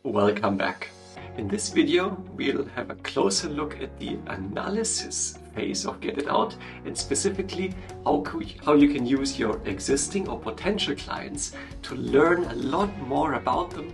Welcome back. In this video, we'll have a closer look at the analysis phase of Get It Out, and specifically how you can use your existing or potential clients to learn a lot more about them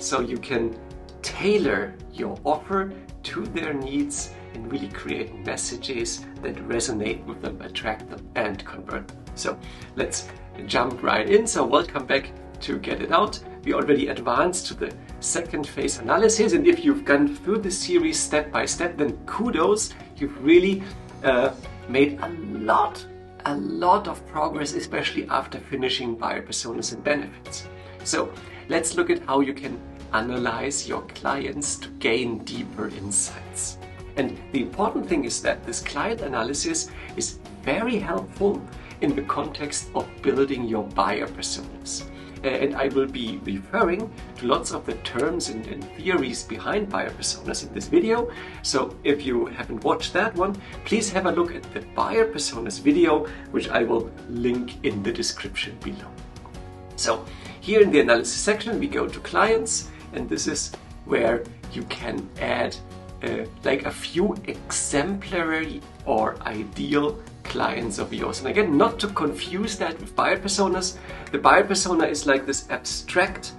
so you can tailor your offer to their needs and really create messages that resonate with them, attract them, and convert them. So let's jump right in. So welcome back to Get It Out. We already advanced to the second phase analysis, and if you've gone through the series step by step, then kudos, you've really made a lot of progress, especially after finishing buyer personas and benefits. So let's look at how you can analyze your clients to gain deeper insights. And the important thing is that this client analysis is very helpful in the context of building your buyer personas. And I will be referring to lots of the terms and theories behind buyer personas in this video. So if you haven't watched that one, please have a look at the buyer personas video, which I will link in the description below. So here in the analysis section, we go to clients, and this is where you can add like a few exemplary or ideal clients of yours. And again, not to confuse that with buyer personas. The buyer persona is like this abstract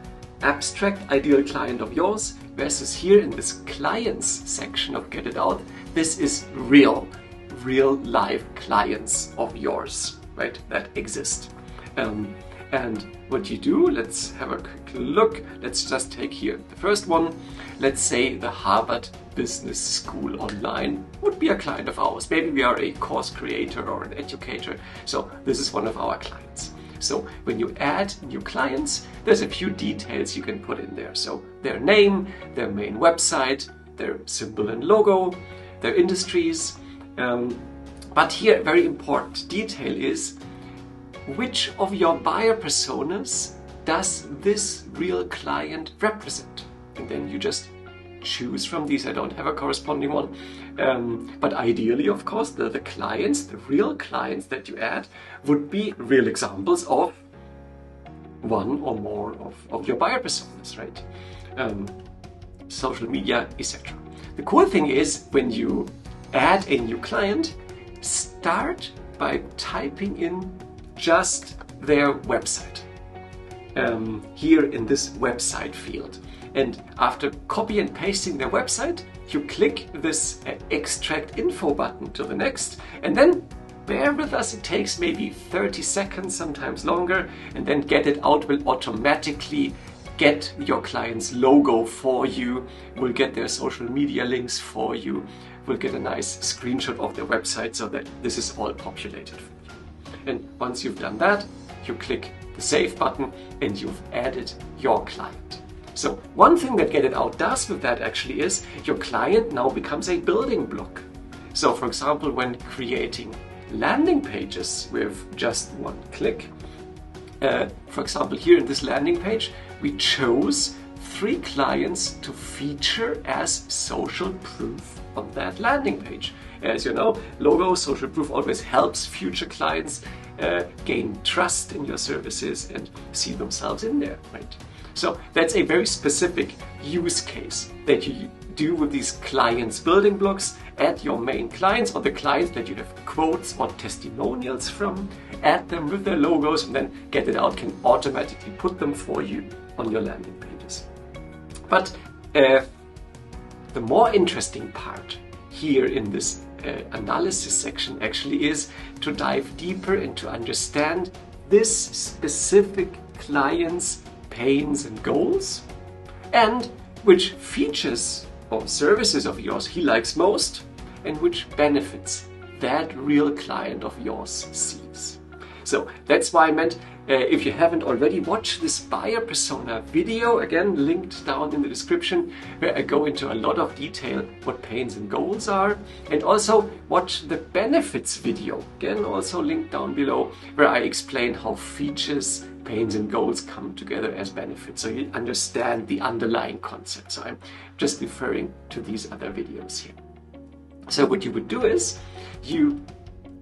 ideal client of yours, versus here in this clients section of Get It Out, this is real life clients of yours, right, that exist. And what you do, let's have a quick look. Let's just take here the first one. Let's say the Harvard Business School online would be a client of ours. Maybe we are a course creator or an educator. So this is one of our clients. So when you add new clients, there's a few details you can put in there. So their name, their main website, their symbol and logo, their industries. But here, a very important detail is which of your buyer personas does this real client represent? And then you just choose from these. I don't have a corresponding one. But ideally, of course, the clients, the real clients that you add would be real examples of one or more of your buyer personas, right? Social media, etc. The cool thing is when you add a new client, start by typing in just their website here in this website field. And after copy and pasting their website, you click this extract info button to the next, and then bear with us, it takes maybe 30 seconds, sometimes longer, and then Get It Out will automatically get your client's logo for you, will get their social media links for you, will get a nice screenshot of their website so that this is all populated for you. And once you've done that, you click the Save button and you've added your client. So one thing that Get It Out does with that actually is your client now becomes a building block. So for example, when creating landing pages with just one click, for example, here in this landing page, we chose 3 clients to feature as social proof on that landing page. As you know, logo, social proof always helps future clients gain trust in your services and see themselves in there, right? So that's a very specific use case that you do with these clients building blocks. Add your main clients or the clients that you have quotes or testimonials from, add them with their logos, and then Get It Out can automatically put them for you on your landing pages. But the more interesting part here in this analysis section actually is to dive deeper and to understand this specific client's pains and goals, and which features or services of yours he likes most, and which benefits that real client of yours sees. So that's why I meant, if you haven't already watched this buyer persona video, again linked down in the description, where I go into a lot of detail what pains and goals are, and also watch the benefits video, again also linked down below, where I explain how features, pains and goals come together as benefits, so you understand the underlying concept. So I'm just referring to these other videos here. So what you would do is you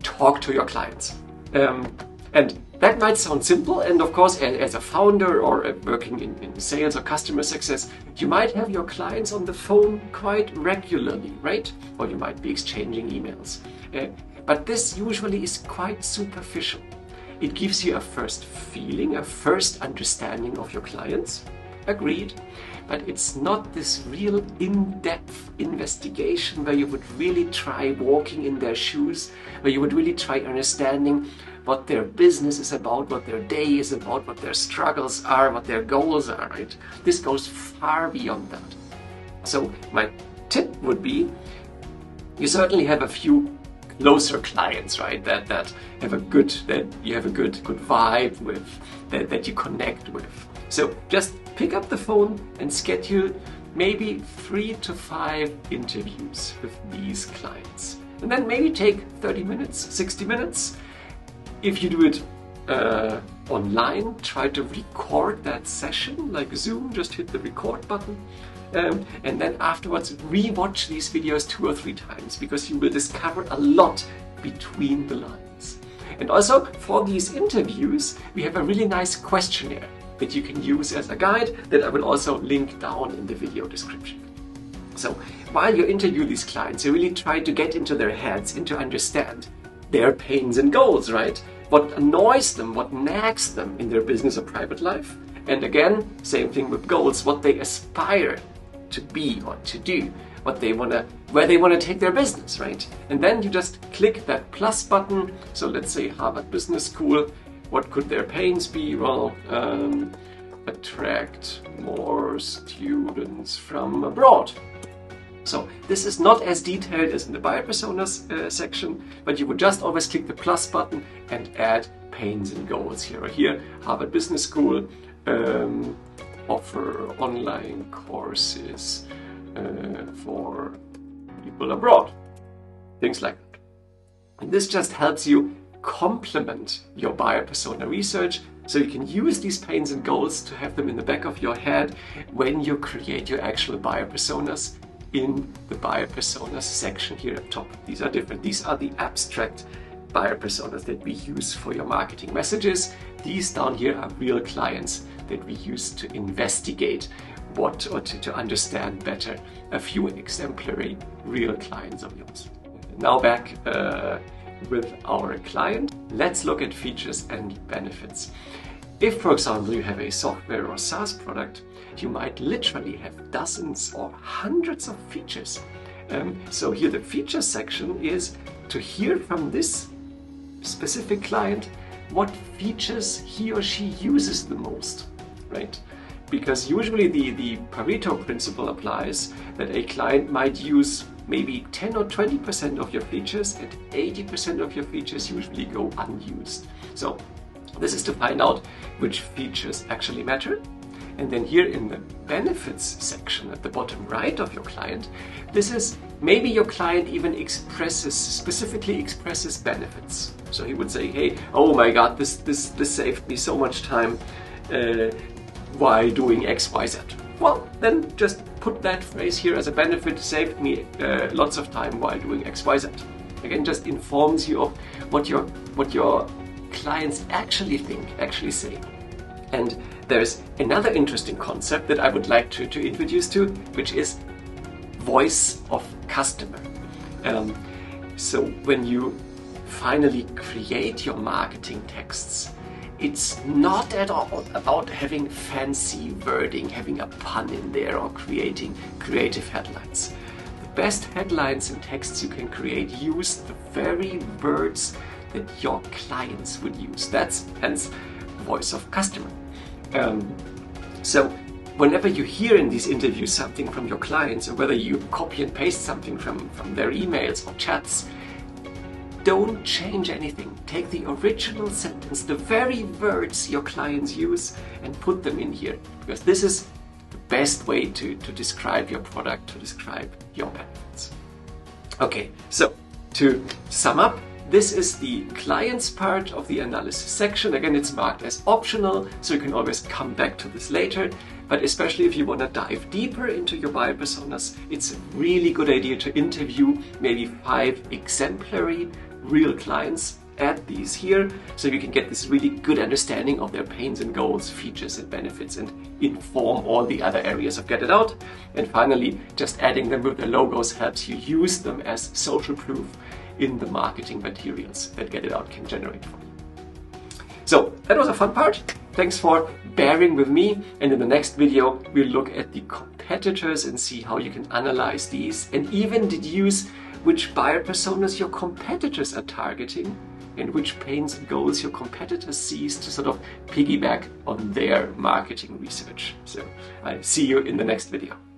talk to your clients, and that might sound simple, and of course, as a founder or working in sales or customer success, you might have your clients on the phone quite regularly, right? Or you might be exchanging emails. But this usually is quite superficial. It gives you a first feeling, a first understanding of your clients, agreed, but it's not this real in-depth investigation where you would really try walking in their shoes, where you would really try understanding what their business is about, what their day is about, what their struggles are, what their goals are, right? This goes far beyond that. So my tip would be, you certainly have a few closer clients, right? That you have a good vibe with, that you connect with. So just pick up the phone and schedule maybe 3 to 5 interviews with these clients. And then maybe take 30 minutes, 60 minutes. If you do it online, try to record that session like Zoom, just hit the record button. And then afterwards, re-watch these videos 2 or 3 times, because you will discover a lot between the lines. And also for these interviews, we have a really nice questionnaire that you can use as a guide that I will also link down in the video description. So while you interview these clients, you really try to get into their heads and to understand their pains and goals, right? What annoys them, what nags them in their business or private life. And again, same thing with goals, what they aspire to be or to do, where they wanna take their business, right? And then you just click that plus button. So let's say Harvard Business School, what could their pains be? Well, attract more students from abroad. So this is not as detailed as in the buyer personas section, but you would just always click the plus button and add pains and goals here. Or here, Harvard Business School, offer online courses for people abroad. Things like that. And this just helps you complement your buyer persona research, so you can use these pains and goals to have them in the back of your head when you create your actual buyer personas in the buyer personas section here at top. These are different. These are the abstract buyer personas that we use for your marketing messages. These down here are real clients that we use to investigate to understand better a few exemplary real clients of yours. Now back with our client, let's look at features and benefits. If, for example, you have a software or SaaS product, you might literally have dozens or hundreds of features. So here the features section is to hear from this specific client what features he or she uses the most, right? Because usually the Pareto principle applies that a client might use maybe 10 or 20% of your features, and 80% of your features usually go unused. So this is to find out which features actually matter. And then here in the benefits section at the bottom right of your client, this is maybe your client even specifically expresses benefits. So he would say, hey, oh my God, this saved me so much time while doing X, Y, Z. Well, then just put that phrase here as a benefit, saved me lots of time while doing X, Y, Z. Again, just informs you of what your clients actually think, actually say. And there's another interesting concept that I would like to introduce to, which is voice of customer. So when you finally create your marketing texts, it's not at all about having fancy wording, having a pun in there, or creating creative headlines. The best headlines and texts you can create use the very words that your clients would use. That's hence voice of customer. So whenever you hear in these interviews something from your clients, or whether you copy and paste something from their emails or chats, don't change anything. Take the original sentence, the very words your clients use, and put them in here, because this is the best way to describe your product, to describe your benefits. Okay, so to sum up, this is the client's part of the analysis section. Again, it's marked as optional, so you can always come back to this later. But especially if you want to dive deeper into your buyer personas, it's a really good idea to interview maybe 5 exemplary real clients add these here so you can get this really good understanding of their pains and goals, features and benefits, and inform all the other areas of Get It Out. And finally, just adding them with their logos helps you use them as social proof in the marketing materials that Get It Out can generate for you. So that was a fun part. Thanks for bearing with me, and in the next video we'll look at the competitors and see how you can analyze these and even deduce which buyer personas your competitors are targeting and which pains and goals your competitors sees to sort of piggyback on their marketing research. So I'll see you in the next video.